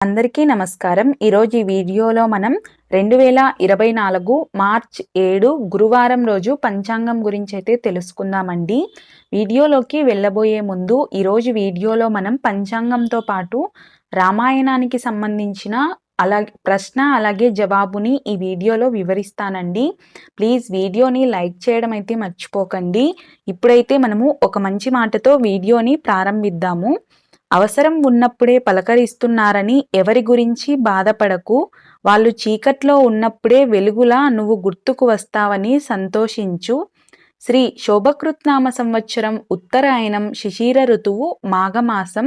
అందరికీ నమస్కారం. ఈరోజు ఈ వీడియోలో మనం 2024 మార్చ్ 7 గురువారం రోజు పంచాంగం గురించి అయితే తెలుసుకుందామండి. వీడియోలోకి వెళ్ళబోయే ముందు ఈరోజు వీడియోలో మనం పంచాంగంతో పాటు రామాయణానికి సంబంధించిన ప్రశ్న అలాగే జవాబుని ఈ వీడియోలో వివరిస్తానండి. ప్లీజ్ వీడియోని లైక్ చేయడం అయితే మర్చిపోకండి. ఇప్పుడైతే మనము ఒక మంచి మాటతో వీడియోని ప్రారంభిద్దాము. అవసరం ఉన్నప్పుడే పలకరిస్తున్నారని ఎవరి గురించి బాధపడకు. వాళ్ళు చీకట్లో ఉన్నప్పుడే వెలుగులా నువ్వు గుర్తుకు వస్తావని సంతోషించు. శ్రీ శోభకృత్నామ సంవత్సరం ఉత్తరాయణం శిశిర ఋతువు మాఘమాసం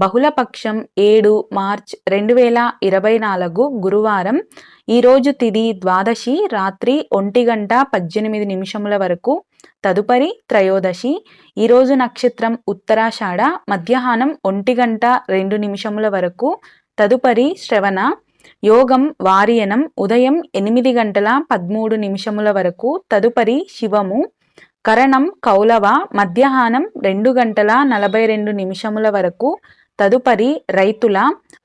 బహుళపక్షం 7 మార్చ్ 2024 గురువారం. ఈరోజు తిథి ద్వాదశి రాత్రి 1:18 వరకు, తదుపరి త్రయోదశి. ఈరోజు నక్షత్రం ఉత్తరాషాఢ మధ్యాహ్నం 1:02 వరకు, తదుపరి శ్రవణ. యోగం వారియనం ఉదయం 8:13 వరకు, తదుపరి శివము. కరణం కౌలవ మధ్యాహ్నం 2:42 వరకు, తదుపరి రైతుల.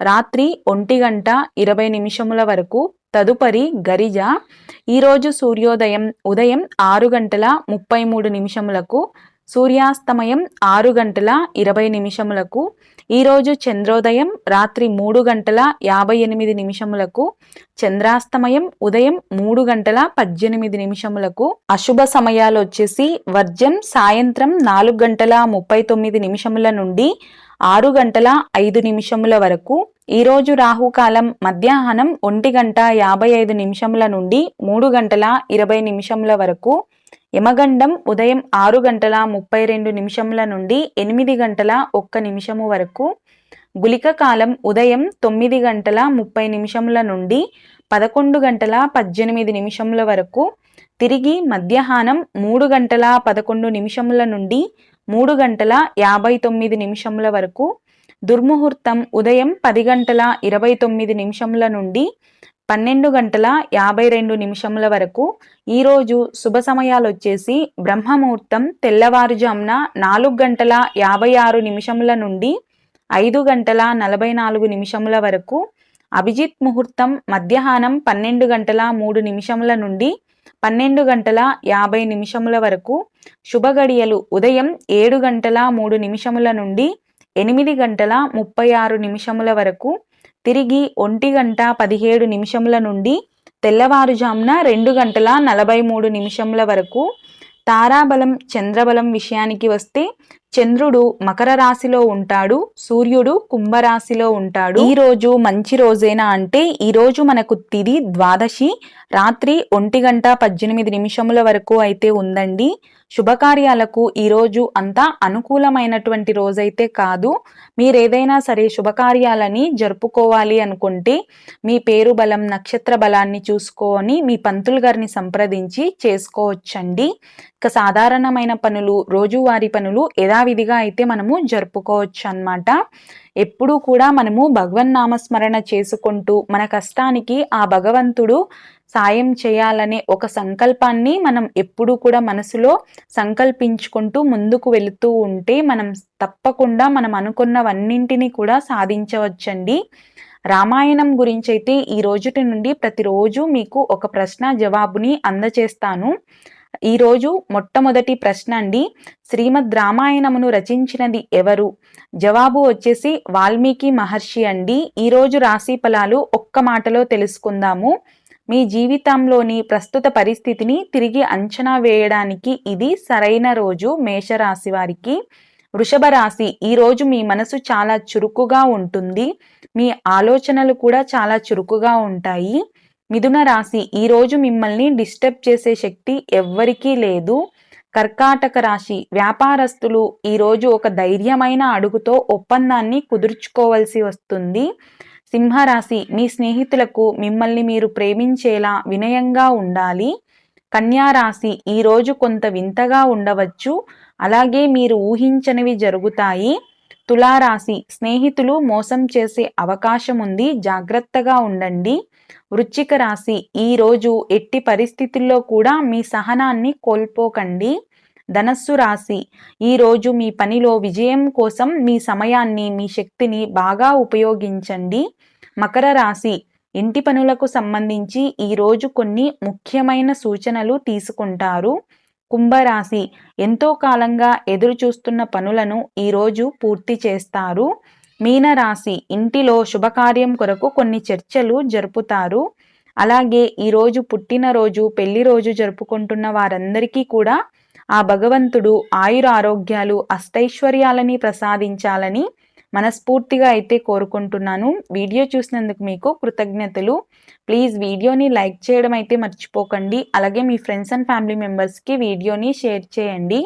రాత్రి 1:20 వరకు, తదుపరి గరిజ. ఈరోజు సూర్యోదయం ఉదయం 6:33 సూర్యాస్తమయం 6:20 ఈరోజు చంద్రోదయం రాత్రి 3:58 చంద్రాస్తమయం ఉదయం 3:18 అశుభ సమయాలు వచ్చేసి వర్జం సాయంత్రం 4:39 నుండి 6:05 వరకు. ఈరోజు రాహుకాలం మధ్యాహ్నం 1:55 నుండి 3:20 వరకు. యమగండం ఉదయం 6:32 నుండి 8:01 వరకు. గుళిక కాలం ఉదయం 9:30 నుండి 11:18 వరకు. తిరిగి మధ్యాహ్నం 3:11 నుండి 3:59 వరకు. దుర్ముహూర్తం ఉదయం 10:29 నుండి 12:52 వరకు. ఈరోజు శుభ సమయాలు వచ్చేసి బ్రహ్మముహూర్తం తెల్లవారుజామున 4:56 నుండి 5:44 వరకు. అభిజిత్ ముహూర్తం మధ్యాహ్నం 12:03 నుండి 12:50 వరకు. శుభ గడియలు ఉదయం 7:03 నుండి 8:36 వరకు. తిరిగి 1:17 నుండి తెల్లవారుజామున 2:43 వరకు. తారాబలం చంద్రబలం విషయానికి వస్తే చంద్రుడు మకర రాశిలో ఉంటాడు, సూర్యుడు కుంభరాశిలో ఉంటాడు. ఈ రోజు మంచి రోజేనా అంటే ఈ రోజు మనకు తిథి ద్వాదశి రాత్రి 1:18 వరకు అయితే ఉందండి. శుభకార్యాలకు ఈరోజు అంతా అనుకూలమైనటువంటి రోజైతే కాదు. మీరేదైనా సరే శుభకార్యాలని జరుపుకోవాలి అనుకుంటే మీ పేరు బలం నక్షత్ర బలాన్ని చూసుకొని మీ పంతులు గారిని సంప్రదించి చేసుకోవచ్చండి. ఇక సాధారణమైన పనులు రోజువారీ పనులు యథావిధిగా అయితే మనము జరుపుకోవచ్చు అన్నమాట. ఎప్పుడూ కూడా మనము భగవన్నామస్మరణ చేసుకుంటూ మన కష్టానికి ఆ భగవంతుడు సాయం చేయాలనే ఒక సంకల్పాన్ని మనం ఎప్పుడూ కూడా మనసులో సంకల్పించుకుంటూ ముందుకు వెళుతూ ఉంటే మనం తప్పకుండా మనం అనుకున్నవన్నింటినీ కూడా సాధించవచ్చండి. రామాయణం గురించి అయితే ఈ రోజుటి నుండి ప్రతిరోజు మీకు ఒక ప్రశ్న జవాబుని అందచేస్తాను. ఈరోజు మొట్టమొదటి ప్రశ్న అండి, శ్రీమద్ రామాయణమును రచించినది ఎవరు? జవాబు వచ్చేసి వాల్మీకి మహర్షి అండి. ఈరోజు రాశి ఫలాలు ఒక్క మాటలో తెలుసుకుందాము. మీ జీవితంలోని ప్రస్తుత పరిస్థితిని తిరిగి అంచనా వేయడానికి ఇది సరైన రోజు. మేషరాశి వారికి. వృషభ రాశి, ఈరోజు మీ మనసు చాలా చురుకుగా ఉంటుంది, మీ ఆలోచనలు కూడా చాలా చురుకుగా ఉంటాయి. మిథున రాశి, ఈరోజు మిమ్మల్ని డిస్టర్బ్ చేసే శక్తి ఎవ్వరికీ లేదు. కర్కాటక రాశి, వ్యాపారస్తులు ఈరోజు ఒక ధైర్యమైన అడుగుతో ఒప్పందాన్ని కుదుర్చుకోవాల్సి వస్తుంది. సింహరాశి, మీ స్నేహితులకు మిమ్మల్ని మీరు ప్రేమించేలా వినయంగా ఉండాలి. కన్యారాశి, ఈరోజు కొంత వింతగా ఉండవచ్చు, అలాగే మీరు ఊహించనివి జరుగుతాయి. తులారాశి, స్నేహితులు మోసం చేసే అవకాశం ఉంది, జాగ్రత్తగా ఉండండి. వృశ్చిక రాశి, ఈరోజు ఎట్టి పరిస్థితుల్లో కూడా మీ సహనాన్ని కోల్పోకండి. ధనస్సు రాశి, ఈరోజు మీ పనిలో విజయం కోసం మీ సమయాన్ని మీ శక్తిని బాగా ఉపయోగించండి. మకర రాశి ఇంటి పనులకు సంబంధించి ఈరోజు కొన్ని ముఖ్యమైన సూచనలు తీసుకుంటారు. కుంభరాశి ఎంతో కాలంగా ఎదురు చూస్తున్న పనులను ఈరోజు పూర్తి చేస్తారు. మీనరాశి ఇంటిలో శుభకార్యం కొరకు కొన్ని చర్చలు జరుపుతారు. అలాగే ఈరోజు పుట్టినరోజు పెళ్లి రోజు జరుపుకుంటున్న వారందరికీ కూడా ఆ భగవంతుడు ఆయుర ఆరోగ్యాలు అష్టైశ్వర్యాలని ప్రసాదించాలని మనస్ఫూర్తిగా అయితే కోరుకుంటున్నాను. వీడియో చూసినందుకు మీకు కృతజ్ఞతలు. ప్లీజ్ వీడియోని లైక్ చేయడం అయితే మర్చిపోకండి. అలాగే మీ ఫ్రెండ్స్ అండ్ ఫ్యామిలీ మెంబర్స్కి వీడియోని షేర్ చేయండి.